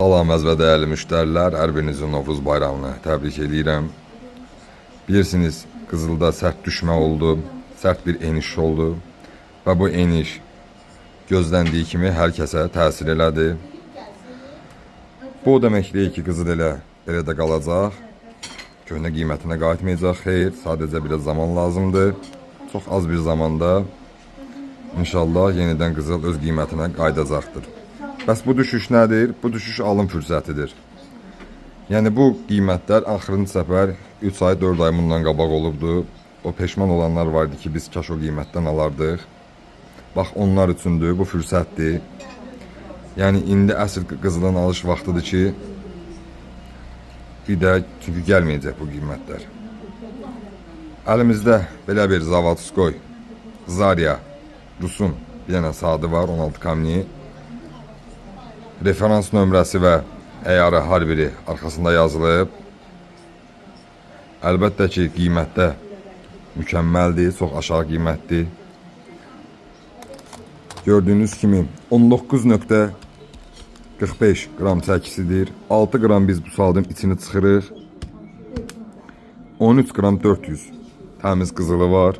Salam əziz və dəyərli müştərilər, hər birinizin Novruz bayramını təbrik edirəm. Bilirsiniz, Qızılda sərt düşmə oldu, sərt bir eniş oldu və bu eniş gözləndiyi kimi hər kəsə təsir elədi. Bu o demək deyil ki, Qızıl elə də qalacaq, köhnə qiymətinə qayıtmayacaq. Xeyr, sadəcə biraz zaman lazımdır. Çox az bir zamanda inşallah yenidən Qızıl öz qiymətinə qayıdacaqdır. Bəs bu düşüş nədir? Bu düşüş alım fürsətidir. Yəni bu qiymətlər axırıncı səfər 3 ay, 4 ay bundan qabaq olubdu. O peşman olanlar vardı ki, biz kaş o qiymətdən alardıq. Bax, onlar üçündür, bu fürsətdir. Yəni indi əsl Qızılın alış vaxtıdır ki, bir də çünki gəlməyəcək bu qiymətlər. Əlimizdə belə bir Zavodskoy, Zarya, Rusun bir dənə saatı var, 16 kamni. Referans nömrəsi və əyarı hər biri arxasında yazılıb. Əlbəttə ki, qiymətdə mükəmməldir, çox aşağı qiymətdir. Gördüyünüz kimi 19.45 qram çəkisidir. 6 qram biz bu saatın içini çıxırıq. 13 qram 400 təmiz qızılı var.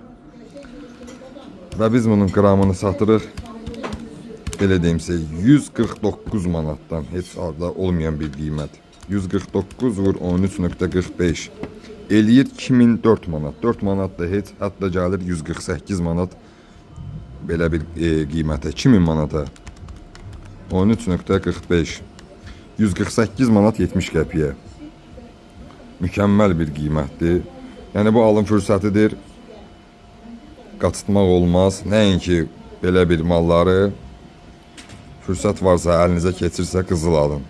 Və biz bunun qramını satırıq. Belə deyimsə 149 manatdan, heç arada olmayan bir qiymət. 149 vur 13.45 eləyir 2004 manat. 4 manat da heç, hətta gəlir 148 manat belə bir qiymətə, 2000 manata. 13.45 148 manat 70 qəpiyə. Mükəmməl bir qiymətdir. Yəni bu alım fürsətidir. Qaçırtmaq olmaz. Nəinki belə bir malları, fürsət varsa, əlinizə keçirsə Qızıl alın.